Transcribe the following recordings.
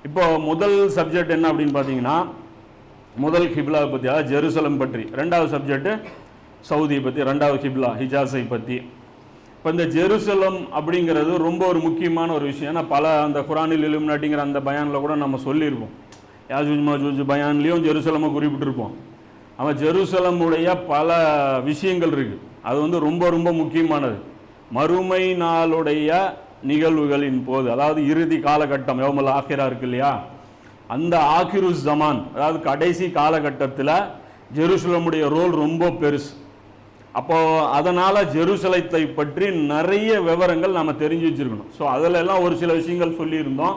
இப்போ முதல் சப்ஜெக்ட் என்ன அப்படின்னு பார்த்தீங்கன்னா, முதல் கிப்லா பற்றி, அதாவது ஜெருசலம் பற்றி. ரெண்டாவது சப்ஜெக்ட் சவுதியை பற்றி, ரெண்டாவது கிப்லா ஹிஜாஸை பற்றி. இப்போ இந்த ஜெருசலம் அப்படிங்கிறது ரொம்ப ஒரு முக்கியமான ஒரு விஷயம். ஏன்னா பல அந்த குரானில் இலுமினாட்டிங்கிற அந்த பயானில் கூட நம்ம சொல்லியிருப்போம். யாஜூஜ் மாஜூஜ் பயான்லேயும் ஜெருசலமை குறிப்பிட்டிருப்போம். அவன் ஜெருசலமுடைய பல விஷயங்கள் இருக்குது. அது வந்து ரொம்ப ரொம்ப முக்கியமானது. மறுமை நாளுடைய நிகழ்வுகளின் போது, அதாவது இறுதி காலகட்டம், யௌமுல் ஆகிரா இருக்கு இல்லையா, அந்த ஆகிரு ஜமான், அதாவது கடைசி காலகட்டத்தில் ஜெருசலமுடைய ரோல் ரொம்ப பெருசு. அப்போது அதனால் ஜெருசலத்தை பற்றி நிறைய விவரங்கள் நம்ம தெரிஞ்சு வச்சுருக்கணும். ஸோ அதில் எல்லாம் ஒரு சில விஷயங்கள் சொல்லியிருந்தோம்.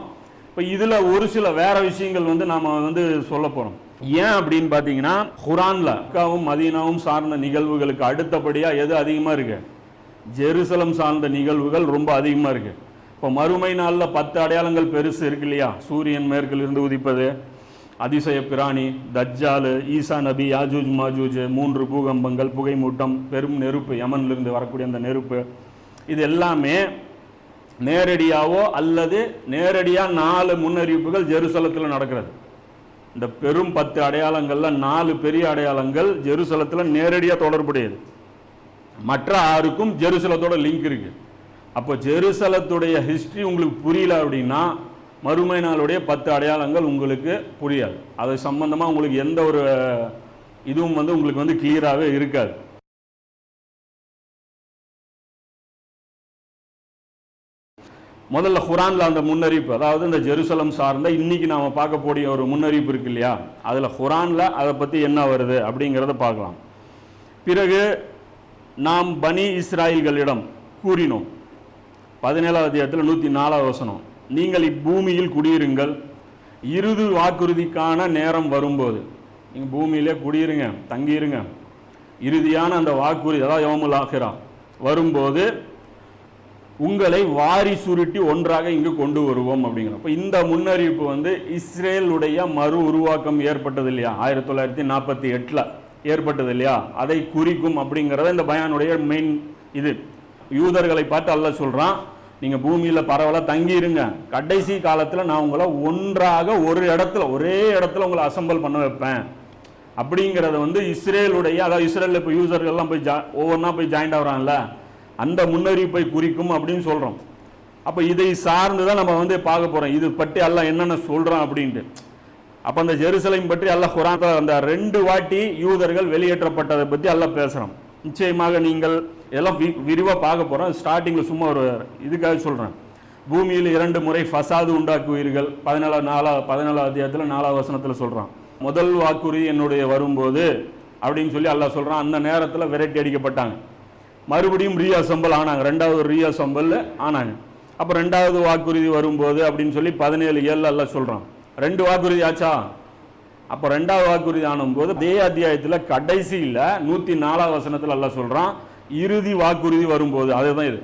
இப்போ இதில் ஒரு சில வேறு விஷயங்கள் வந்து நாம் வந்து சொல்ல போகிறோம். ஏன் அப்படின்னு பார்த்தீங்கன்னா, குரானில் மக்காவும் மதீனாவும் சார்ந்த நிகழ்வுகளுக்கு அடுத்தபடியாக எது அதிகமாக இருக்கு? ஜெருசலம் சார்ந்த நிகழ்வுகள் ரொம்ப அதிகமாக இருக்குது. இப்போ மறுமை நாளில் 10 அடையாளங்கள் பெருசு இருக்கு இல்லையா? சூரியன் மேற்கிலிருந்து உதிப்பது, அதிசய பிராணி, தஜ்ஜால், ஈசா நபி, யாஜூஜ் மாஜூஜ், 3 பூகம்பங்கள், புகைமூட்டம், பெரும் நெருப்பு, யமன்லேருந்து வரக்கூடிய அந்த நெருப்பு, இது எல்லாமே நேரடியாவோ அல்லது நேரடியாக 4 முன்னறிவிப்புகள் ஜெருசலத்தில் நடக்கிறது. இந்த பெரும் 10 அடையாளங்களில் 4 பெரிய அடையாளங்கள் ஜெருசலத்தில் நேரடியாக தொடர்புடையது. மற்ற 6க்கும் ஜெருசலத்தோட லிங்க் இருக்கு. அப்போ ஜெருசலத்துடைய ஹிஸ்டரி உங்களுக்கு புரியல அப்படின்னா மறுமை நாளுடைய 10 அடையாளங்கள் உங்களுக்கு புரியாது. அது சம்பந்தமாக உங்களுக்கு எந்த ஒரு இதுவும் வந்து உங்களுக்கு வந்து கிளியராகவே இருக்காது. முதல்ல குரானில் அந்த முன்னறிவிப்பு, அதாவது இந்த ஜெருசலம் சார்ந்த இன்னைக்கு நாம் பார்க்கக்கூடிய ஒரு முன்னறிவிப்பு இருக்கு இல்லையா, அதில் குரானில் அதை பற்றி என்ன வருது அப்படிங்கிறத பார்க்கலாம். பிறகு நாம் பனி இஸ்ராயல்களிடம் கூறினோம், 17வது அத்தியாயத்தில் 104வது வசனம், நீங்கள் இப்பூமியில் குடியிருங்கள், இறுதி வாக்குறுதிக்கான நேரம் வரும்போது நீங்கள் பூமியிலே குடியிருங்க, தங்கியிருங்க, இறுதியான அந்த வாக்குறுதி, அதாவது யௌமுல் ஆகிரா வரும்போது உங்களை வாரி சுருட்டி ஒன்றாக இங்கு கொண்டு வருவோம் அப்படிங்கிற. இப்போ இந்த முன்னறிவிப்பு வந்து இஸ்ரேலுடைய மறு உருவாக்கம் ஏற்பட்டது இல்லையா, 1948 ஏற்பட்டது இல்லையா, அதை குறிக்கும் அப்படிங்கிறத இந்த பயானுடைய மெயின் இது. யூதர்களை பார்த்து அல்லாஹ் சொல்கிறான், நீங்கள் பூமியில் பரவலாக தங்கியிருங்க, கடைசி காலத்தில் நான் உங்களை ஒன்றாக ஒரு இடத்துல, ஒரே இடத்துல உங்களை அசம்பிள் பண்ண வைப்பேன் அப்படிங்கிறத வந்து இஸ்ரேலுடைய, அதாவது இஸ்ரேலில் இப்போ யூசர்கள்லாம் போய் ஒவ்வொன்றா போய் ஜாயின்ட் ஆகிறான்ல, அந்த முன்னறிவிப்பை குறிக்கும் அப்படின்னு சொல்கிறோம். அப்போ இதை சார்ந்து தான் நம்ம வந்து பார்க்க போகிறோம், இது பற்றி அல்லாஹ் என்னென்ன சொல்கிறான் அப்படின்ட்டு. அப்போ அந்த ஜெருசலேம் பற்றி அல்லாஹ் குர்ஆன் அந்த 2 வாட்டி யூதர்கள் வெளியேற்றப்பட்டதை பற்றி அல்லாஹ் பேசுகிறோம். நிச்சயமாக நீங்கள் எல்லாம் விரிவாக பார்க்க போகிறோம். ஸ்டார்டிங்கில் சும்மா ஒரு இதுக்காக சொல்கிறேன். பூமியில் 2 முறை ஃபசாது உண்டாக்குவீர்கள், 14வது அத்தியாயத்தில் 4வது வசனத்தில் சொல்கிறான். முதல் வாக்குறுதி என்னுடைய வரும்போது அப்படின்னு சொல்லி அல்லாஹ் சொல்கிறான். அந்த நேரத்தில் விரட்டி அடிக்கப்பட்டாங்க, மறுபடியும் ரீஅசெம்பிள் ஆனாங்க, 2வது ரீஅசெம்பிள் ஆனாங்க. அப்போ 2வது வாக்குறுதி வரும்போது அப்படின்னு சொல்லி 17:7 அல்லாஹ் சொல்கிறான். 2 வாக்குறுதி ஆச்சா? அப்போ 2வது வாக்குறுதி ஆனும்போது அதே அத்தியாயத்தில் கடைசியில் 104வது வசனத்தில் அல்லாஹ் சொல்கிறான், இறுதி வாக்குறுதி வரும்போது. அதுதான் இது.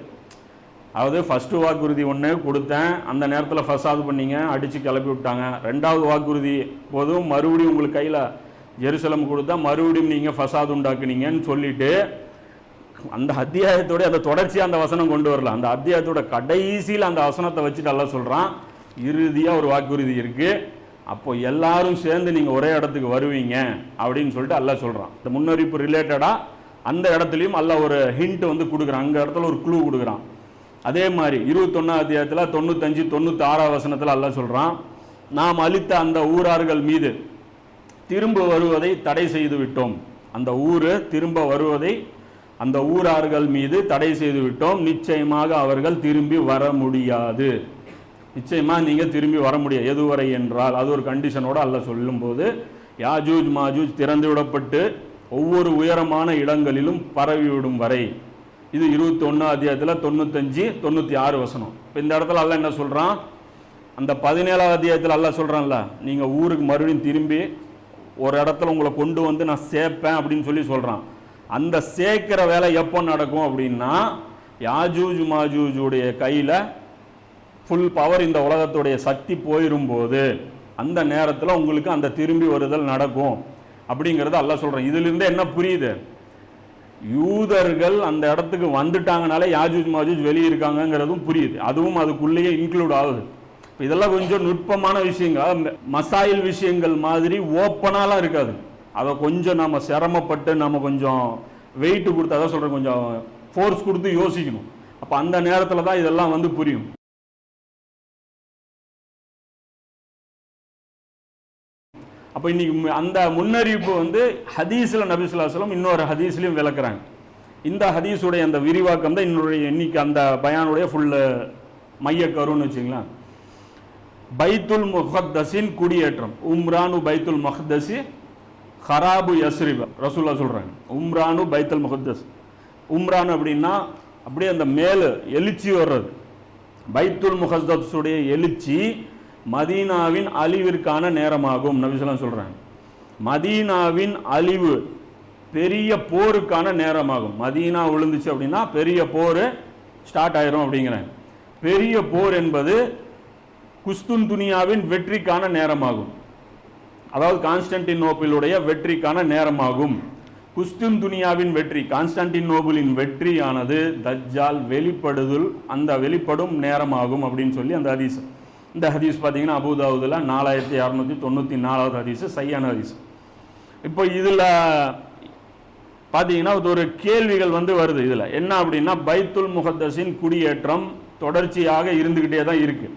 அதாவது ஃபஸ்ட்டு வாக்குறுதி ஒன்று கொடுத்தேன், அந்த நேரத்தில் ஃபசாது பண்ணீங்க, அடித்து கிளப்பி விட்டாங்க. 2வது வாக்குறுதி போதும் மறுபடியும் உங்களுக்கு கையில் ஜெருசலம் கொடுத்தா மறுபடியும் நீங்கள் ஃபசாது உண்டாக்குனீங்கன்னு சொல்லிட்டு அந்த அத்தியாயத்தோட அந்த தொடர்ச்சியாக அந்த வசனம் கொண்டு வரல. அந்த அத்தியாயத்தோட கடைசியில் அந்த வசனத்தை வச்சுட்டு அல்லாஹ் சொல்கிறான், இறுதியாக ஒரு வாக்குறுதி இருக்குது, அப்போ எல்லாரும் சேர்ந்து நீங்கள் ஒரே இடத்துக்கு வருவீங்க அப்படின்னு சொல்லிட்டு அல்லாஹ் சொல்கிறான். இந்த முன்னறிவிப்பு ரிலேட்டடாக அந்த இடத்துலையும் அல்லாஹ் ஒரு ஹிண்ட் வந்து கொடுக்குறான், அங்கே இடத்துல ஒரு க்ளூ கொடுக்குறான். அதே மாதிரி 21வது அத்தியாயத்தில் 95, 96வது வசனத்தில் அல்லாஹ் சொல்கிறான், நாம் அளித்த அந்த ஊரார்கள் மீது திரும்ப வருவதை தடை செய்து விட்டோம். அந்த ஊர் திரும்ப வருவதை அந்த ஊரார்கள் மீது தடை செய்து விட்டோம், நிச்சயமாக அவர்கள் திரும்பி வர முடியாது. நிச்சயமாக நீங்கள் திரும்பி வர முடியாது. எதுவரை என்றால் அது ஒரு கண்டிஷனோடு அல்லாஹ் சொல்லும்போது, யாஜூஜ் மாஜூஜ் திறந்து விடப்பட்டு ஒவ்வொரு உயரமான இடங்களிலும் பரவிவிடும் வரை. இது 21வது அத்தியாயத்தில் 95, 96 வசனம். இப்போ இந்த இடத்துல அல்லாஹ் என்ன சொல்கிறான், அந்த 17வது அத்தியாயத்தில் அல்லாஹ் சொல்கிறான்ல, நீங்கள் ஊருக்கு மறுபடியும் திரும்பி ஒரு இடத்துல உங்களை கொண்டு வந்து நான் சேர்ப்பேன் அப்படின்னு சொல்லி சொல்கிறான். அந்த சேர்க்கிற வேலை எப்போ நடக்கும் அப்படின்னா, யாஜூஜ் மாஜூஜுடைய கையில் ஃபுல் பவர், இந்த உலகத்துடைய சக்தி போயிரும்போது அந்த நேரத்தில் உங்களுக்கு அந்த திரும்பி வருதல் நடக்கும் அப்படிங்கிறத அல்லாஹ் சொல்கிறேன். இதிலிருந்து என்ன புரியுது, யூதர்கள் அந்த இடத்துக்கு வந்துட்டாங்கனாலே யாஜூஜ் மாஜூஜ் வெளியே இருக்காங்கங்கிறதும் புரியுது. அதுவும் அதுக்குள்ளேயே இன்க்ளூட் ஆகுது. இதெல்லாம் கொஞ்சம் நுட்பமான விஷயங்கள், மசாயில் விஷயங்கள் மாதிரி ஓப்பனாலாம் இருக்காது. அதை கொஞ்சம் நம்ம சிரமப்பட்டு நம்ம கொஞ்சம் வெயிட் கொடுத்து, அதான் சொல்கிறேன், கொஞ்சம் ஃபோர்ஸ் கொடுத்து யோசிக்கணும். அப்போ அந்த நேரத்தில் தான் இதெல்லாம் வந்து புரியும். அப்போ இன்னைக்கு அந்த முன்னறிவிப்பு வந்து ஹதீஸில் நபி ஸல்லல்லாஹு அலைஹி வஸல்லம் இன்னொரு ஹதீஸ்லையும் விளக்குறாங்க. இந்த ஹதீஸுடைய அந்த விரிவாக்கம் தான் இன்னைக்கு அந்த பயானுடைய ஃபுல்லு மையக்கருன்னு வச்சுங்களேன். பைத்துல் முகத்தஸின் குடியேற்றம், உம்ரானு பைத்துல் முகத்தஸி ஹராபு யஸ்ரிப, ரசூலுல்லாஹ் சொல்கிறாங்க. உம்ரானு பைத்துல் முகத்தஸ், உம்ரான் அப்படின்னா அப்படியே அந்த மேலே எழுச்சி வர்றது. பைத்துல் முகத்தஸுடைய எழுச்சி மதீனாவின் அழிவிற்கான நேரமாகும் நபி ஸல்லல்லாஹு அலைஹி வஸல்லம் சொல்கிறாங்க. மதீனாவின் அழிவு பெரிய போருக்கான நேரமாகும். மதீனா விழுந்துச்சு அப்படின்னா பெரிய போர் ஸ்டார்ட் ஆயிரும் அப்படிங்கிறாங்க. பெரிய போர் என்பது குஸ்துன்துனியாவின் வெற்றிக்கான நேரமாகும். அதாவது கான்ஸ்டன்டினோப்பிளுடைய வெற்றிக்கான நேரமாகும். குஸ்துன்துனியாவின் வெற்றி, கான்ஸ்டன்டினோபிளின் வெற்றியானது தஜ்ஜால் வெளிப்படுதல், அந்த வெளிப்படும் நேரமாகும் அப்படின்னு சொல்லி அந்த ஹதீஸ். இந்த ஹதீஸ் பார்த்தீங்கன்னா அபூதாவுதில் 4694வது ஹதீஸ், சையான ஹதீஸ். இப்போ இதில் பார்த்தீங்கன்னா ஒரு கேள்விகள் வந்து வருது. இதில் என்ன அப்படின்னா, பைத்துல் முகத்தஸின் குடியேற்றம் தொடர்ச்சியாக இருந்துக்கிட்டே தான் இருக்குது.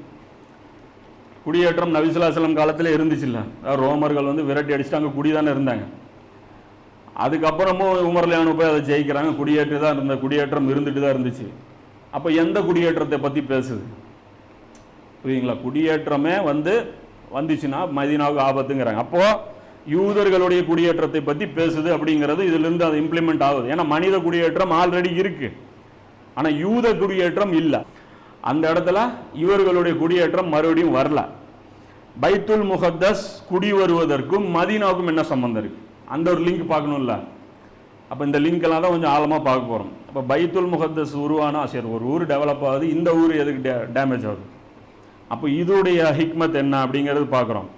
குடியேற்றம் நபி ஸல்லல்லாஹு அலைஹி வஸல்லம் காலத்தில் இருந்துச்சு இல்லை, ரோமர்கள் வந்து விரட்டி அடிச்சுட்டு அங்கே குடி தானே இருந்தாங்க. அதுக்கப்புறமும் உமர்லியானு போய் அதை ஜெயிக்கிறாங்க. குடியேற்றம் இருந்துட்டு தான் இருந்துச்சு. அப்போ எந்த குடியேற்றத்தை பற்றி பேசுது புரியுங்களா? குடியேற்றமே வந்துச்சுன்னா மதீனாவுக்கு ஆபத்துங்கிறாங்க. அப்போது யூதர்களுடைய குடியேற்றத்தை பற்றி பேசுது அப்படிங்கிறது இதிலிருந்து அது இம்ப்ளிமெண்ட் ஆகுது. ஏன்னா மனித குடியேற்றம் ஆல்ரெடி இருக்குது, ஆனால் யூத குடியேற்றம் இல்லை. அந்த இடத்துல இவர்களுடைய குடியேற்றம் மறுபடியும் வரல. பைத்துல் முகத்தஸ் குடி வருவதற்கும் மதீனாவுக்கும் என்ன சம்பந்தம் இருக்குது? அந்த ஒரு லிங்க் பார்க்கணும்ல. அப்போ இந்த லிங்க் எல்லாம் தான் கொஞ்சம் ஆழமாக பார்க்க போகிறோம். அப்போ பைத்துல் முகத்தஸ் உருவானா சரி, ஒரு ஊர் டெவலப் ஆகுது, இந்த ஊர் எதுக்கு டேமேஜ் ஆகுது? அப்போ இதோடைய ஹிக்மத் என்ன அப்படிங்கிறது பார்க்குறோம்.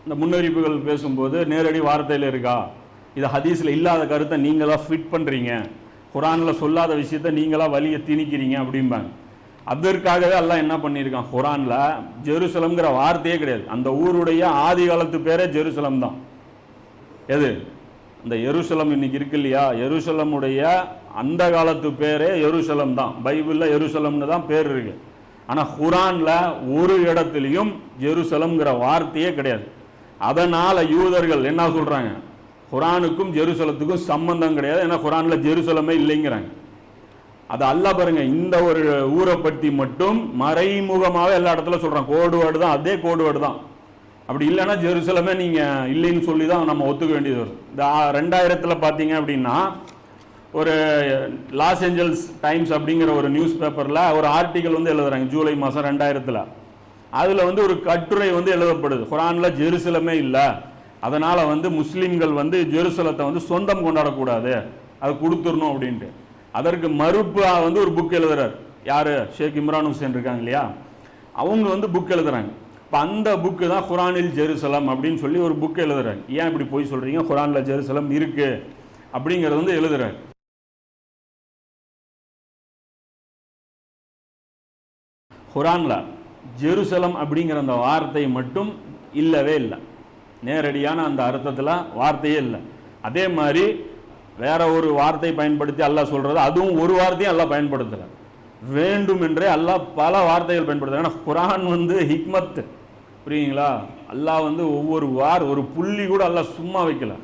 இந்த முன்னறிவிப்புகள் பேசும்போது நேரடி வார்த்தையில் இருக்கா, இது ஹதீஸில் இல்லாத கருத்தை நீங்களாக ஃபிட் பண்ணுறீங்க, குரானில் சொல்லாத விஷயத்தை நீங்களாக வலியை திணிக்கிறீங்க அப்படிம்பாங்க. அதற்காகவே அல்லாஹ் என்ன பண்ணியிருக்கான், குரானில் ஜெருசலம்ங்கிற வார்த்தையே கிடையாது. அந்த ஊருடைய ஆதி காலத்து பேரே ஜெருசலம் தான். எது இந்த எருசலம் இன்னைக்கு இருக்கு இல்லையா, எருசலமுடைய அந்த காலத்து பேரே எருசலம் தான். பைபிளில் எருசலம்னு தான் பேர் இருக்கு. ஆனால் குரானில் ஒரு இடத்துலையும் ஜெருசலம்ங்கிற வார்த்தையே கிடையாது. அதனால் யூதர்கள் என்ன சொல்கிறாங்க, குரானுக்கும் ஜெருசலத்துக்கும் சம்பந்தம் கிடையாது, ஏன்னா குரானில் ஜெருசலமே இல்லைங்கிறாங்க. அது அல்லாஹ் பாருங்க, இந்த ஒரு ஊரை பற்றி மட்டும் மறைமுகமாக எல்லா இடத்துல சொல்கிறான். கோடுவேர்டு தான், அதே கோடுவேர்டு தான். அப்படி இல்லைன்னா ஜெருசலமே நீங்கள் இல்லைன்னு சொல்லி தான் நம்ம ஒத்துக்க வேண்டியது வரும். இந்த 2000 பார்த்தீங்க அப்படின்னா ஒரு லாஸ் ஏஞ்சல்ஸ் டைம்ஸ் அப்படிங்கிற ஒரு நியூஸ் பேப்பரில் ஒரு ஆர்டிக்கல் வந்து எழுதுறாங்க ஜூலை மாதம் 2000. அதில் வந்து ஒரு கட்டுரை வந்து எழுதப்படுது, குரானில் ஜெருசலமே இல்லை, அதனால் வந்து முஸ்லீம்கள் வந்து ஜெருசலத்தை வந்து சொந்தம் கொண்டாடக்கூடாது, அதை கொடுத்துடணும் அப்படின்ட்டு. அதற்கு மறுப்பாக வந்து ஒரு புக் எழுதுறாரு. யார்? ஷேக் இம்ரான் ஹுசேன் இருக்காங்க இல்லையா, அவங்க வந்து புக் எழுதுறாங்க. இப்போ அந்த புக்கு தான் குரானில் ஜெருசலம் அப்படின்னு சொல்லி ஒரு புக் எழுதுறாங்க. ஏன் இப்படி போய் சொல்கிறீங்க, குரானில் ஜெருசலம் இருக்கு அப்படிங்கிறது வந்து எழுதுறாரு. குரானில் ஜெருசலம் அப்படிங்கிற அந்த வார்த்தை மட்டும் இல்லவே இல்லை, நேரடியான அந்த அர்த்தத்தில் வார்த்தையே இல்லை. அதே மாதிரி வேற ஒரு வார்த்தை பயன்படுத்தி அல்லாஹ் சொல்கிறது, அதுவும் ஒரு வார்த்தையும் அல்லாஹ் பயன்படுத்தலை, வேண்டும் என்றே அல்லாஹ் பல வார்த்தைகள் பயன்படுத்துறாங்க. ஏன்னா குரான் வந்து ஹிக்மத், புரியுங்களா? அல்லாஹ் வந்து ஒவ்வொரு ஒரு புள்ளி கூட அல்லாஹ் சும்மா வைக்கல,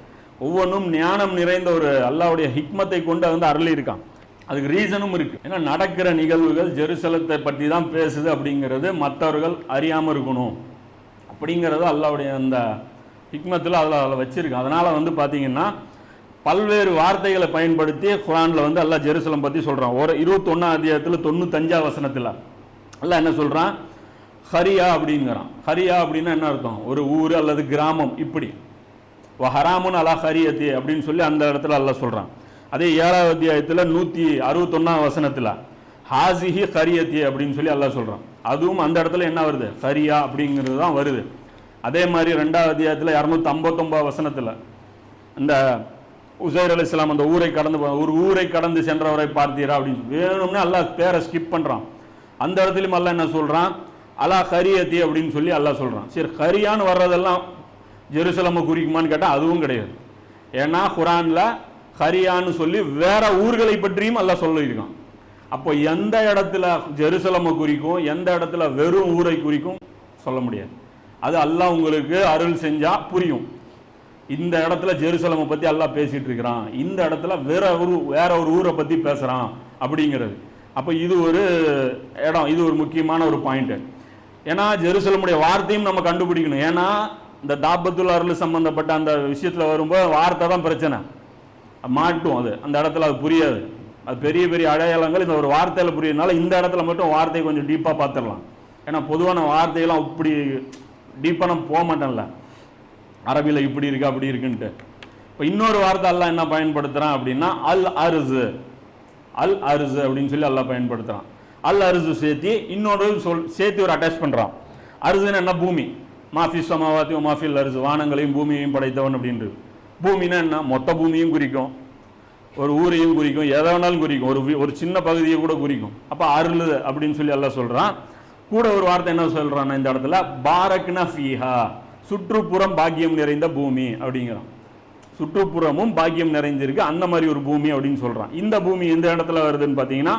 ஒவ்வொன்றும் ஞானம் நிறைந்த ஒரு அல்லாஹ்வுடைய ஹிக்மத்தை கொண்டு வந்து அருளி இருக்கான். அதுக்கு ரீசனும் இருக்கு. ஏன்னா நடக்கிற நிகழ்வுகள் ஜெருசலத்தை பற்றி தான் பேசுது அப்படிங்கிறது மற்றவர்கள் அறியாமல் இருக்கணும் அப்படிங்கிறது அல்லாஹ்வுடைய அந்த ஹிக்மத்தில் அல்லாஹ் வச்சிருக்கான். அதனால வந்து பார்த்தீங்கன்னா பல்வேறு வார்த்தைகளை பயன்படுத்தி குரானில் வந்து அல்லாஹ் ஜெருசலம் பற்றி சொல்கிறான். ஒரு 21ஆம் அத்தியாயத்தில் 95ஆம் வசனத்தில் அல்லாஹ் என்ன சொல்கிறான், ஹரியா அப்படிங்கிறான். ஹரியா அப்படின்னா என்ன அர்த்தம், ஒரு ஊர் அல்லது கிராமம். இப்படி ஹராமுன் அலா ஹரியத்தி அப்படின்னு சொல்லி அந்த இடத்துல அல்லாஹ் சொல்கிறான். அதே 7ஆம் அத்தியாயத்தில் 161ஆம் வசனத்தில் ஹாசிஹி ஹரியத்தி அப்படின்னு சொல்லி அல்லாஹ் சொல்கிறான். அதுவும் அந்த இடத்துல என்ன வருது, ஹரியா அப்படிங்கிறது தான் வருது. அதே மாதிரி 2ஆம் அத்தியாயத்தில் 259 வசனத்தில் இந்த உசைர் அலைஹிஸ்ஸலாம் அந்த ஊரை கடந்து ஒரு ஊரை கடந்து சென்றவரை பார்த்தீரா அப்படின்னு வேணும்னு அல்லாஹ் பேரை ஸ்கிப் பண்ணுறான். அந்த இடத்துலையும் அல்லாஹ் என்ன சொல்கிறான், அலா ஹரியத்தி அப்படின்னு சொல்லி அல்லாஹ் சொல்கிறான். சரி, ஹரியான்னு வர்றதெல்லாம் ஜெருசலமை குறிக்குமான்னு கேட்டால் அதுவும் கிடையாது. ஏன்னா குரானில் ஹரியான்னு சொல்லி வேற ஊர்களை பற்றியும் அல்லாஹ் சொல்லியிருக்கான். அப்போ எந்த இடத்துல ஜெருசலமை குறிக்கும், எந்த இடத்துல வெறும் ஊரை குறிக்கும் சொல்ல முடியாது. அது அல்லாஹ் உங்களுக்கு அருள் செஞ்சா புரியும். இந்த இடத்துல ஜெருசலமை பற்றி அல்லாஹ் பேசிட்டு இருக்கிறான், இந்த இடத்துல வேற ஒரு ஊரை பற்றி பேசுகிறான் அப்படிங்கிறது. அப்போ இது ஒரு இடம், இது ஒரு முக்கியமான ஒரு பாயிண்ட். ஏன்னா ஜெருசலமுடைய வார்த்தையும் நம்ம கண்டுபிடிக்கணும். ஏன்னா இந்த தாபத்துல் அருள் சம்பந்தப்பட்ட அந்த விஷயத்தில் வரும்போது வார்த்தை தான் பிரச்சனை, மாட்டும். அது அந்த இடத்துல அது புரியாது. அது பெரிய பெரிய அடையாளங்கள் இந்த ஒரு வார்த்தையில் புரியறதுனால இந்த இடத்துல மட்டும் வார்த்தையை கொஞ்சம் டீப்பாக பார்த்துடலாம். ஏன்னா பொதுவான வார்த்தையெல்லாம் இப்படி டீப்பாக நம்ம போக மாட்டோம்ல, அரபியில் இப்படி இருக்கு அப்படி இருக்குன்ட்டு. இப்போ இன்னொரு வார்த்தை அல்லாஹ் என்ன பயன்படுத்துகிறான் அப்படின்னா அல் அர்ஸு, அல் அர்ஸு அப்படின்னு சொல்லி அல்லாஹ் பயன்படுத்துகிறான். அல் அர்ஸு சேர்த்து இன்னொரு சேர்த்து ஒரு அட்டாச் பண்ணுறான். அர்ஸுன்னு என்ன, பூமி. மாஃபி சமாவாத்தி மாஃபில் அர்ஸு, வானங்களையும் பூமியையும் படைத்தவன் அப்படின்றது. பூமின்னா என்ன, மொத்த பூமியும் குறிக்கும், ஒரு ஊரையும் குறிக்கும், எதை வேணாலும் குறிக்கும், ஒரு சின்ன பகுதியை கூட குறிக்கும். அப்போ அருள் அப்படின்னு சொல்லி அல்லாஹ் சொல்கிறான். கூட ஒரு வார்த்தை என்ன சொல்கிறான் இந்த இடத்துல, பாரக்னா ஃபீஹா, சுற்றுப்புறம் பாக்கியம் நிறைந்த பூமி அப்படிங்கிறான். சுற்றுப்புறமும் பாக்கியம் நிறைந்திருக்கு அந்த மாதிரி ஒரு பூமி அப்படின்னு சொல்கிறான். இந்த பூமி எந்த இடத்துல வருதுன்னு பார்த்தீங்கன்னா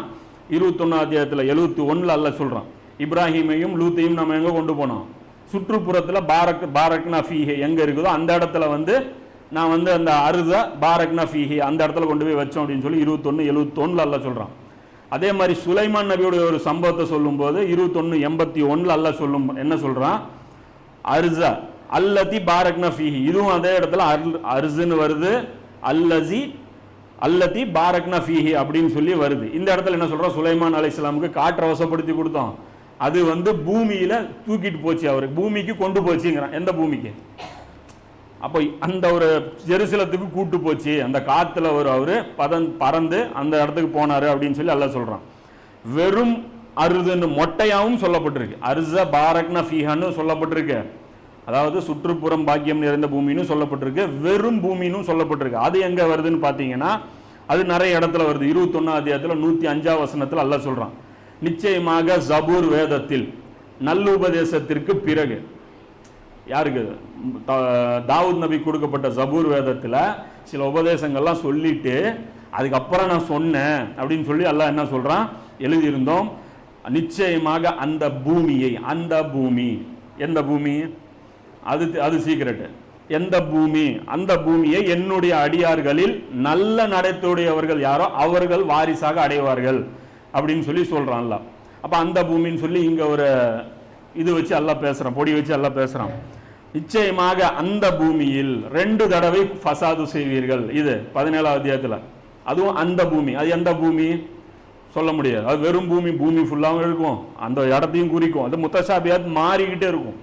21 அத்தியாயத்தில் 71 அல்லாஹ் சொல்கிறான். இப்ராஹிமையும் லூத்தையும் நம்ம எங்கே கொண்டு போனோம், சுற்றுப்புறத்தில் பாரக்னா ஃபீஹே எங்கே இருக்குதோ அந்த இடத்துல வந்து நான் வந்து அந்த அருத பாரக்னா ஃபீஹி அந்த இடத்துல கொண்டு போய் வச்சோம் அப்படின்னு சொல்லி 21:71 அல்லாஹ் சொல்கிறான். அதே மாதிரி சுலைமான் நபியோடைய ஒரு சம்பவத்தை சொல்லும்போது 21:81 அல்லாஹ் சொல்லும் என்ன சொல்கிறான், அர்ஸா அல்லதி பாரக்னா ஃபீஹி, இதுவும் அதே இடத்துல அர்ஸுன்னு வருது, அல்லதி பாரக்னா ஃபீஹி அப்படின்னு சொல்லி வருது. இந்த இடத்துல என்ன சொல்கிறோம், சுலைமான் அலைஹிஸ்ஸலாமுக்கு காற்றை வசப்படுத்தி கொடுத்தோம், அது வந்து பூமியில் தூக்கிட்டு போச்சு, அவருக்கு பூமிக்கு கொண்டு போச்சுங்கிறான். எந்த பூமிக்கு, அப்போ அந்த ஒரு ஜெருசலத்துக்கு கூட்டு போச்சு, அந்த காத்துல அவர் பறந்து அந்த இடத்துக்கு போனாரு அப்படின்னு சொல்லி அல்லாஹ் சொல்றான். வெறும் அருதுன்னு மொட்டையாவும் சொல்லப்பட்டிருக்கு, அர்ஸ பாரக்னா ஃபீஹான்னு சொல்லப்பட்டிருக்கு. அதாவது சுற்றுப்புறம் பாக்கியம் நிறைந்த பூமின்னு சொல்லப்பட்டிருக்கு, வெறும் பூமின்னு சொல்லப்பட்டிருக்கு. அது எங்க வருதுன்னு பார்த்தீங்கன்னா அது நிறைய இடத்துல வருது. 21 அத்தியாயத்தில் 105 வசனத்தில் அல்லாஹ் சொல்றான், நிச்சயமாக ஜபூர் வேதத்தில் நல்லுபதேசத்திற்கு பிறகு, யாருக்கு, தாவூத் நபி கொடுக்கப்பட்ட ஜபூர் வேதத்தில் சில உபதேசங்கள்லாம் சொல்லிட்டு அதுக்கப்புறம் நான் சொன்னேன் அப்படின்னு சொல்லி அல்லாஹ் என்ன சொல்றான், எழுதியிருந்தோம். நிச்சயமாக அந்த பூமியை, அந்த பூமி எந்த பூமி, அது சீக்கிரட்டு, எந்த பூமி, அந்த பூமியை என்னுடைய அடியார்களில் நல்ல நடத்தையுடையவர்கள் யாரோ அவர்கள் வாரிசாக அடைவார்கள் அப்படின்னு சொல்லி சொல்றான் அல்லாஹ். அப்ப அந்த பூமின்னு சொல்லி இங்க ஒரு இது வச்சு அல்லாஹ் பேசுறான், பொடி வச்சு அல்லாஹ் பேசுறான். நிச்சயமாக அந்த பூமியில் 2 தடவை ஃபசாது செய்வீர்கள், இது 17 அத்தியாயத்தில். அதுவும் அந்த பூமி, அது எந்த பூமி சொல்ல முடியாது, அது வெறும் பூமி, பூமி ஃபுல்லாகவும் இருக்கும், அந்த இடத்தையும் குறிக்கும். அது முத்தஷாபியாத் மாறிக்கிட்டே இருக்கும்.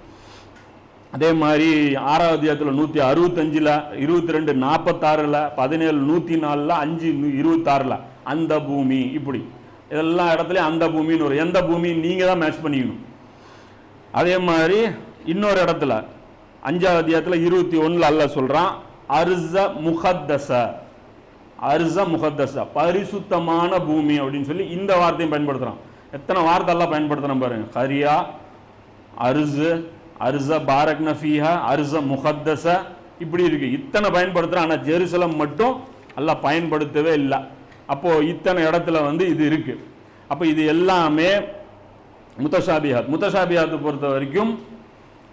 அதே மாதிரி 6 அத்தியாயத்தில் 165, 22 46, 17 104, 5 26 அந்த பூமி, இப்படி எல்லா இடத்துலையும் அந்த பூமின்னு வரும். எந்த பூமி நீங்க தான் மேட்ச் பண்ணிக்கணும். அதே மாதிரி இன்னொரு இடத்துல 5 அத்தியாயத்தில் 21 அல்லாஹ் சொல்றான், அர்ஸ முகத்தஸ, அர்ஸ முகத்தஸ பரிசுத்தமான பூமி அப்படின்னு சொல்லி இந்த வார்த்தையும் பயன்படுத்துறான். எத்தனை வார்த்தை எல்லாம் பயன்படுத்துறான் பாருங்க, ஹரியா, அர்ஸு, அர்ஸ பாரக்னா ஃபீஹா, அர்ஸ முகத்தஸ, இப்படி இருக்கு, இத்தனை பயன்படுத்துறான். ஆனால் ஜெருசலம் மட்டும் அல்லாஹ் பயன்படுத்தவே இல்லை. அப்போ இத்தனை இடத்துல வந்து இது இருக்கு. அப்போ இது எல்லாமே முத்தஷாபிஹாத். முத்தஷாபிஹாத்தை பொறுத்த வரைக்கும்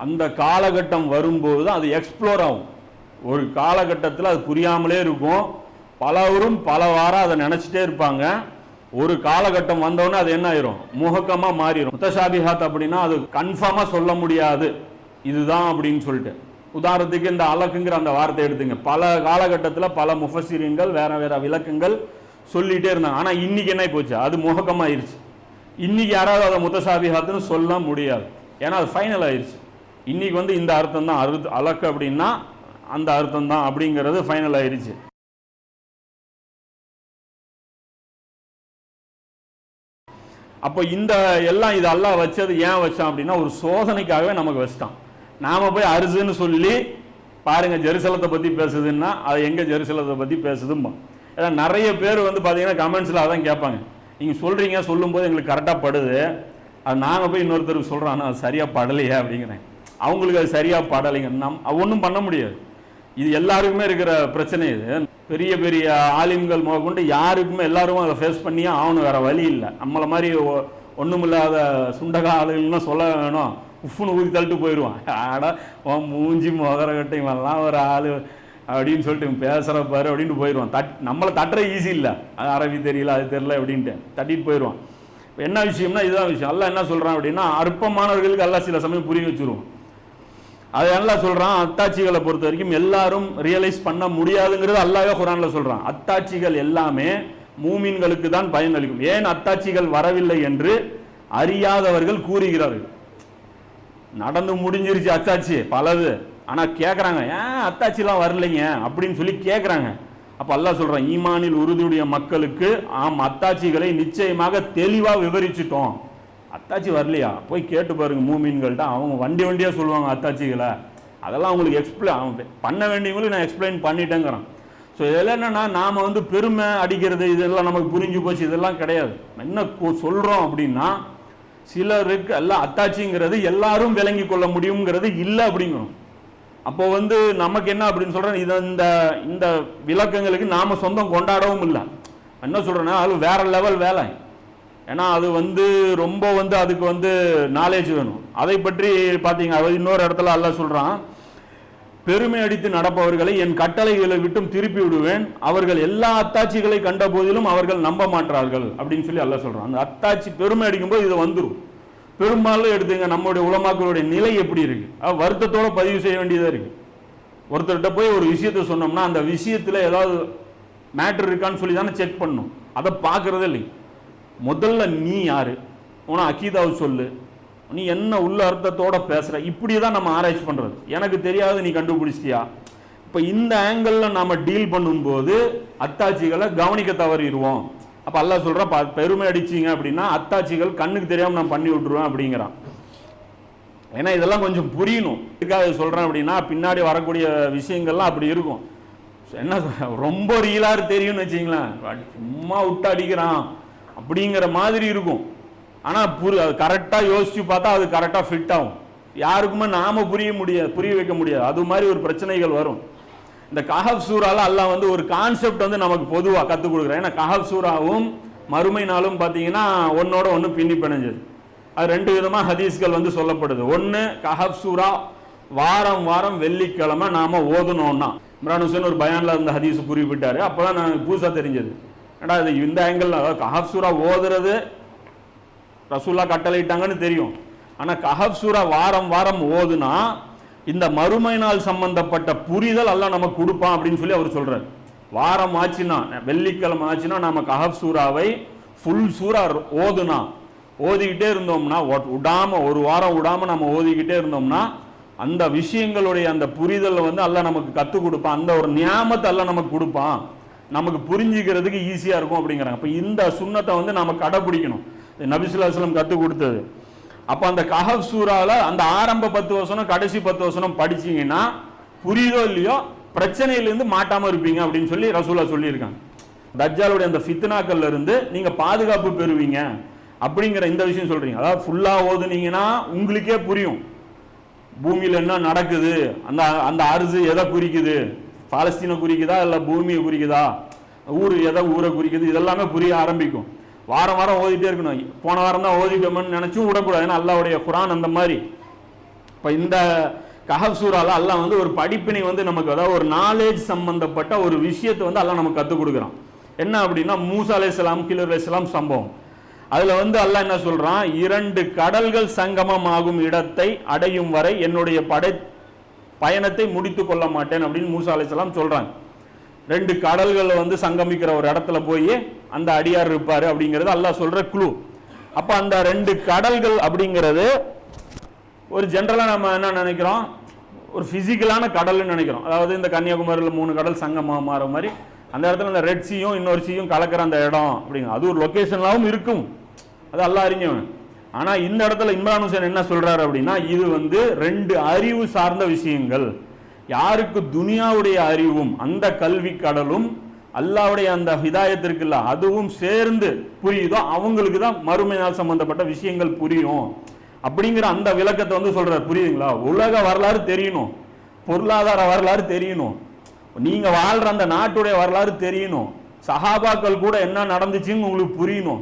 அந்த காலகட்டம் வரும்போது தான் அது எக்ஸ்ப்ளோர் ஆகும். ஒரு காலகட்டத்தில் அது புரியாமலே இருக்கும், பலவரும் பல வாரம் அதை நினச்சிட்டே இருப்பாங்க. ஒரு காலகட்டம் வந்தோடனே அது என்ன ஆயிரும், முகக்கமாக மாறிடும். முத்தஷாபிஹாத் அப்படின்னா அது கன்ஃபார்மாக சொல்ல முடியாது இதுதான் அப்படின்னு சொல்லிட்டு. உதாரணத்துக்கு இந்த அலக்குங்கிற அந்த வார்த்தை எடுத்துங்க, பல காலகட்டத்தில் பல முஃபஸ்ஸிரீன்கள் வேற வேற விளக்கங்கள் சொல்லிட்டே இருந்தாங்க. ஆனால் இன்னைக்கு என்ன போச்சு, அது முகக்கமாயிருச்சு. இன்னைக்கு யாராவது அதை முத்தஷாபிஹாத்னு சொல்ல முடியாது, ஏன்னா அது ஃபைனல் ஆயிடுச்சு. இன்னைக்கு வந்து இந்த அர்த்தம் தான், அலக்கு அப்படின்னா அந்த அர்த்தம் தான் அப்படிங்கிறது ஃபைனல் ஆயிடுச்சு. அப்போ இந்த எல்லாம் இது அல்லாஹ் வச்சது ஏன் வச்சான் அப்படின்னா ஒரு சோதனைக்காகவே நமக்கு வச்சிட்டான். நாம போய் அர்ஸுன்னு சொல்லி பாருங்க ஜெருசலத்தை பற்றி பேசுதுன்னா அது எங்கே ஜெருசலத்தை பற்றி பேசுதும்பா. ஏன்னா நிறைய பேர் வந்து பார்த்தீங்கன்னா கமெண்ட்ஸில் அதான் கேட்பாங்க, நீங்கள் சொல்கிறீங்க, சொல்லும்போது எங்களுக்கு கரெக்டாக படுது, அது நாங்கள் போய் இன்னொருத்தருக்கு சொல்கிறோம் அது சரியாக படலையே அப்படிங்கிறேன். அவங்களுக்கு அது சரியாக படலைங்க, ஒன்றும் பண்ண முடியாது. இது எல்லாருக்குமே இருக்கிற பிரச்சனை. இது பெரிய பெரிய ஆலிம்கள் கொண்டு யாருக்குமே எல்லாருமே அதை ஃபேஸ் பண்ணியே ஆகணும், வேறு வழி இல்லை. நம்மளை மாதிரி ஒன்றுமில்லாத சுண்டகா ஆளுகள்னா சொல்ல வேணும், உப்புன்னு ஊதி தள்ளிட்டு போயிடுவான். ஆடா மூஞ்சி முகரகட்டைங்கெல்லாம் ஒரு ஆள் அப்படின்னு சொல்லிட்டு பேசுகிற பாரு அப்படின்ட்டு போயிடுவான். நம்மளை தட்டுற ஈஸி இல்லை, அது அரபி தெரியல அது தெரியல அப்படின்ட்டு தட்டிட்டு போயிடுவான். என்ன விஷயம்னா இதுதான் விஷயம். அல்லாஹ் என்ன சொல்கிறான் அப்படின்னா, அற்பமானவர்களுக்கு அல்லாஹ் சில சமயம் புரிய வச்சுருவோம். அது எல்லாம் சொல்கிறான், அத்தாட்சிகளை பொறுத்த வரைக்கும் எல்லாரும் ரியலைஸ் பண்ண முடியாதுங்கிறது அல்லாஹ்வே குர்ஆன்ல சொல்கிறான். அத்தாட்சிகள் எல்லாமே மூமின்களுக்கு தான் பயனளிக்கும். ஏன் அத்தாட்சிகள் வரவில்லை என்று அறியாதவர்கள் கூறுகிறார்கள். நடந்து முடிஞ்சிருச்சு அத்தாட்சி பலது, ஆனால் கேட்குறாங்க ஏன் அத்தாட்சிலாம் வரலைங்க அப்படின்னு சொல்லி கேட்குறாங்க. அப்போ அல்லாஹ் சொல்கிறான், ஈமானில் உறுதியுடைய மக்களுக்கு ஆம் அத்தாட்சிகளை நிச்சயமாக தெளிவாக விவரிச்சிட்டோம். அத்தாட்சி வரலையா போய் கேட்டு பாருங்க மூமின்கள்ட்ட, அவங்க வண்டியாக சொல்லுவாங்க அத்தாட்சிகளை. அதெல்லாம் அவங்களுக்கு பண்ண வேண்டியவங்களுக்கு நான் எக்ஸ்பிளைன் பண்ணிட்டேங்கிறான். ஸோ இதெல்லாம் என்னென்னா நாம் வந்து பெருமை அடிக்கிறது இதெல்லாம் நமக்கு புரிஞ்சு போச்சு, இதெல்லாம் கிடையாது. என்ன சொல்கிறோம் அப்படின்னா, சிலருக்கு எல்லாம் அத்தாட்சிங்கிறது எல்லாரும் விளங்கி கொள்ள முடியுங்கிறது இல்லை அப்படிங்கிறோம். அப்போ வந்து நமக்கு என்ன அப்படின்னு சொல்கிறேன், இந்த விளக்கங்களுக்கு நாம் சொந்தம் கொண்டாடவும் இல்லை. என்ன சொல்கிறேன்னா அது வேற லெவல் வேலை. ஏன்னா அது வந்து ரொம்ப வந்து அதுக்கு வந்து நாலேஜ் வேணும். அதை பற்றி பார்த்தீங்க, அது இன்னொரு இடத்துல அல்லாஹ் சொல்கிறான், பெருமை அடித்து நடப்பவர்களை என் கட்டளைகளை விட்டும் திருப்பி விடுவேன், அவர்கள் எல்லா அத்தாட்சிகளை கண்ட போதிலும் அவர்கள் நம்ப மாட்டார்கள் அப்படின்னு சொல்லி அல்லாஹ் சொல்கிறான். அந்த அத்தாட்சி பெருமை அடிக்கும்போது இது வந்துடும். பெரும்பாலும் எடுத்துங்க நம்முடைய உலமாக்களுடைய நிலை எப்படி இருக்கு, வருத்தத்தோட பதிவு செய்ய வேண்டியதாக இருக்கு. ஒருத்தர்கிட்ட போய் ஒரு விஷயத்த சொன்னோம்னா அந்த விஷயத்தில் ஏதாவது மேட்டர் இருக்கான்னு சொல்லி தானே செக் பண்ணணும். அதை பார்க்கறதே இல்லை. முதல்ல நீ யாரு, உன அக்கீதாவை சொல்லு, நீ என்ன உள்ள அர்த்தத்தோட பேசுற, இப்படி தான் நம்ம ஆராய்ச்சி பண்றது. எனக்கு தெரியாது நீ கண்டுபிடிச்சிட்டியா. இப்போ இந்த ஆங்கிளில் நாம டீல் பண்ணும்போது அத்தாட்சிகளை கவனிக்க தவறிடுவோம். அப்போ அல்லாஹ் சொல்கிறான், பெருமை அடிச்சிங்க அப்படின்னா அத்தாட்சிகள் கண்ணுக்கு தெரியாமல் நான் பண்ணி விட்டுருவேன் அப்படிங்கிறான். ஏன்னா இதெல்லாம் கொஞ்சம் புரியணும். எதுக்காக சொல்கிறேன் அப்படின்னா, பின்னாடி வரக்கூடிய விஷயங்கள்லாம் அப்படி இருக்கும். என்ன ரொம்ப ரீலாக தெரியும்னு வச்சிங்களேன், சும்மா விட்டு அடிக்கிறான் அப்படிங்கிற மாதிரி இருக்கும். ஆனால் அது கரெக்டாக யோசித்து பார்த்தா அது கரெக்டாக ஃபிட் ஆகும். யாருக்குமே நாம புரிய வைக்க முடியாது. அது மாதிரி ஒரு பிரச்சனைகள் வரும். இந்த கஹஃப் சூரால அல்லாஹ் வந்து ஒரு கான்செப்ட் வந்து நமக்கு பொதுவாக கற்றுக் கொடுக்குறேன். ஏன்னா கஹஃப் சூராவும் மறுமை நாளும் பார்த்தீங்கன்னா ஒன்னோட ஒன்று பின்னி பிணைஞ்சது. அது ரெண்டு விதமாக ஹதீஸ்கள் வந்து சொல்லப்படுது. ஒன்று, கஹஃப் சூரா வாரம் வாரம் வெள்ளிக்கிழமை நாம ஓதணும்னா, இம்ரான் ஹுசைன் ஒரு பயான்ல அந்த ஹதீஸ் குறிப்பிட்டாரு. அப்போதான் நான் புதுசாக தெரிஞ்சது. ஏன்னா இது இந்த ஆங்கிள் கஹஃப் சூரா ஓதுறது ரசூல்லா கட்டளையிட்டாங்கன்னு தெரியும். ஆனால் கஹஃப் சூரா வாரம் வாரம் ஓதுனா இந்த மறுமை நாள் சம்பந்தப்பட்ட புரிதல் அல்லாஹ் நமக்கு கொடுப்பான் அப்படின்னு சொல்லி அவர் சொல்றாரு. வாரம் ஆச்சுன்னா, வெள்ளிக்கிழமை ஆச்சுன்னா நாம கஹஃப் சூராவை ஃபுல் சூரா ஓதிக்கிட்டே இருந்தோம்னா, விடாம ஒரு வாரம் விடாம நம்ம ஓதிக்கிட்டே இருந்தோம்னா அந்த விஷயங்களுடைய அந்த புரிதலை வந்து அல்லாஹ் நமக்கு கற்றுக் கொடுப்பான். அந்த ஒரு நியாமத்தை அல்லாஹ் நமக்கு கொடுப்பான், நமக்கு புரிஞ்சுக்கிறதுக்கு ஈஸியா இருக்கும் அப்படிங்கிறாங்க. அப்ப இந்த சுன்னத்தை வந்து நாம கடைபிடிக்கணும். நபி ஸல்லல்லாஹு அலைஹி வஸல்லம் கற்றுக் கொடுத்தது. அப்போ அந்த கஹஃப் சூரால அந்த ஆரம்ப 10 வசனம் கடைசி 10 வசனம் படிச்சீங்கன்னா புரியுதோ இல்லையோ பிரச்சனையிலிருந்து மாட்டாம இருப்பீங்க அப்படின்னு சொல்லி ரசூலுல்லாஹ் சொல்லியிருக்காங்க. தஜ்ஜாலுடைய அந்த ஃபித்னாக்கள்ல இருந்து நீங்க பாதுகாப்பு பெறுவீங்க அப்படிங்கிற இந்த விஷயம் சொல்றீங்க. அதாவது ஃபுல்லா ஓதுனீங்கன்னா உங்களுக்கே புரியும் பூமியில என்ன நடக்குது, அந்த அந்த அரிசி எதை குறிக்குது, பாலஸ்தீனை குறிக்குதா இல்லை பூமியை குறிக்குதா, ஊரை குறிக்குது, இதெல்லாமே புரிய ஆரம்பிக்கும். வாரம் வாரம் ஓதிட்டே இருக்கணும். போன வாரம் தான் ஓதிட்டோம்னு நினைச்சும் விடக்கூடாது. ஏன்னா அல்லாஹ்வுடைய குர்ஆன் அந்த மாதிரி. இப்போ இந்த கஹஃப் சூரால அல்லாஹ் வந்து ஒரு படிப்பினை வந்து நமக்கு, அதாவது ஒரு நாலேஜ் சம்பந்தப்பட்ட ஒரு விஷயத்தை வந்து அல்லாஹ் நமக்கு கற்றுக் கொடுக்குறான். என்ன அப்படின்னா, மூசா அலைஹிஸ்ஸலாம் கிலர் அலைஹிஸ்ஸலாம் சம்பவம். அதுல வந்து அல்லாஹ் என்ன சொல்றான், 2 கடல்கள் சங்கமம் ஆகும் இடத்தை அடையும் வரை என்னுடைய பயணத்தை முடித்து கொள்ள மாட்டேன் அப்படின்னு மூசா அலைஹிஸ்ஸலாம் சொல்றாங்க. 2 கடல்கள் வந்து சங்கமிக்கிற ஒரு இடத்துல போய் அந்த அடியார் இருப்பாரு அப்படிங்கிறது அல்லாஹ் சொல்ற குழு. அப்ப அந்த 2 கடல்கள் அப்படிங்கிறது ஒரு ஜென்ரலா நம்ம என்ன நினைக்கிறோம், ஒரு பிசிக்கலான கடல்னு நினைக்கிறோம். அதாவது இந்த கன்னியாகுமரியில் 3 கடல் சங்கமாக மாற மாதிரி அந்த இடத்துல இந்த ரெட் சீயும் இன்னொரு சீயும் கலக்கிற அந்த இடம் அப்படிங்க, அது ஒரு லொகேஷன்லாவும் இருக்கும். அது அல்லாஹ் அறிஞ்சவன். ஆனா இந்த இடத்துல இம்ரான் ஹுசைன் என்ன சொல்றாரு அப்படின்னா, இது வந்து 2 அறிவு சார்ந்த விஷயங்கள். யாருக்கு துனியாவுடைய அறிவும் அந்த கல்வி கடலும் அல்லாவுடைய அந்த ஹிதாயத்திற்கு இல்ல அதுவும் சேர்ந்து புரியுதோ அவங்களுக்கு தான் மறுமை நாள் சம்பந்தப்பட்ட விஷயங்கள் புரியும் அப்படிங்கிற அந்த விளக்கத்தை வந்து சொல்றாரு. புரியுதுங்களா? உலக வரலாறு தெரியணும், பொருளாதார வரலாறு தெரியணும், நீங்க வாழ்ற அந்த நாட்டுடைய வரலாறு தெரியணும், சஹாபாக்கள் கூட என்ன நடந்துச்சுன்னு உங்களுக்கு புரியணும்.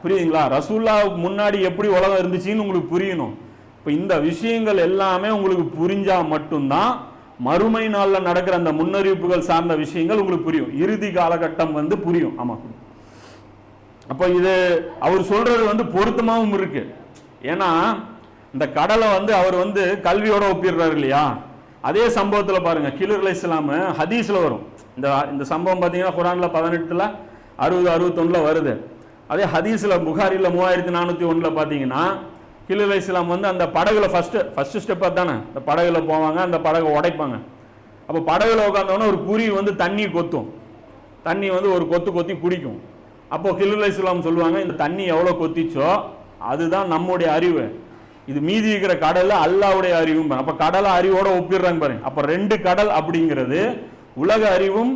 புரியுதுங்களா? ரசூலுல்லாஹ்வுக்கு முன்னாடி எப்படி உலகம் இருந்துச்சுன்னு உங்களுக்கு புரியணும். இப்போ இந்த விஷயங்கள் எல்லாமே உங்களுக்கு புரிஞ்சா மட்டும்தான் மறுமை நாளில் நடக்கிற அந்த முன்னறிவிப்புகள் சார்ந்த விஷயங்கள் உங்களுக்கு புரியும். இறுதி காலகட்டம் வந்து புரியும். ஆமா, அப்போ இது அவர் சொல்றது வந்து பொருத்தமாகவும் இருக்கு. ஏன்னா இந்த கடலை வந்து அவர் வந்து கல்வியோட ஒப்பிடுறாரு இல்லையா? அதே சம்பவத்தில் பாருங்க, கிலுர் அலைஹிஸ்ஸலாம் ஹதீஸ்ல வரும். இந்த சம்பவம் பார்த்தீங்கன்னா குர்ஆன்ல 18ல் 60 61 வருது. அதே ஹதீஸ்ல புகாரில 3401 பார்த்தீங்கன்னா கிலுர் அலைஹிஸ்ஸலாம் வந்து அந்த படகுல ஃபர்ஸ்ட் ஸ்டெப் தானே, இந்த படகுல போவாங்க, அந்த படகை உடைப்பாங்க. அப்போ படகுல உட்காந்தோன்னா ஒரு குருவி வந்து தண்ணி கொத்தும், தண்ணி வந்து ஒரு கொத்தி குடிக்கும். அப்போ கிலுர் அலைஹிஸ்ஸலாம் சொல்லுவாங்க, இந்த தண்ணி எவ்வளோ கொத்திச்சோ அதுதான் நம்முடைய அறிவு, இது மீதி இருக்கிற கடல்ல அல்லாவுடைய அறிவும். அப்ப கடலை அறிவோட ஒப்பிடுறாங்க பாருங்க. அப்ப 2 கடல் அப்படிங்கிறது உலக அறிவும்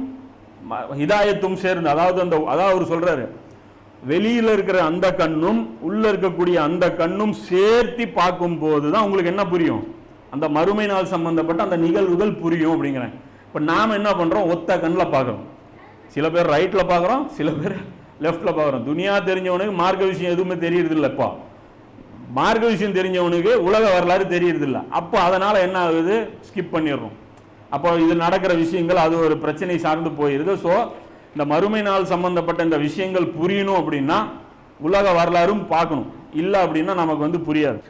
ஹிதாயத்தும் சேர்ந்து, அதாவது அவர் சொல்றாரு, வெளியில இருக்கிற அந்த கண்ணும் உள்ள இருக்கக்கூடிய அந்த கண்ணும் சேர்த்தி பார்க்கும் போதுதான் உங்களுக்கு என்ன புரியும், அந்த மறுமை நாள் சம்பந்தப்பட்ட அந்த நிகழ்வுகள் புரியும் அப்படிங்கிறாங்க. இப்ப நாம என்ன பண்றோம், ஒத்த கண்ணில் பார்க்கிறோம். சில பேர் ரைட்ல பார்க்குறோம், சில பேர் லெஃப்ட்ல பார்க்குறோம். துனியா தெரிஞ்சவனுக்கு மார்க்க விஷயம் எதுவுமே தெரியறது இல்லைப்பா, மார்க்க விஷயம் தெரிஞ்சவனுக்கு உலக வரலாறு தெரியறது இல்லை. அப்போ அதனால என்ன ஆகுது, ஸ்கிப் பண்ணிடுறோம். அப்போ இது நடக்கிற விஷயங்கள் அது ஒரு பிரச்சனை சார்ந்து போயிருது. ஸோ இந்த மறுமை நாள் சம்பந்தப்பட்ட இந்த விஷயங்கள் புரியணும் அப்படின்னா உலக வரலாறும் பார்க்கணும், இல்லை அப்படின்னா நமக்கு வந்து புரியாது.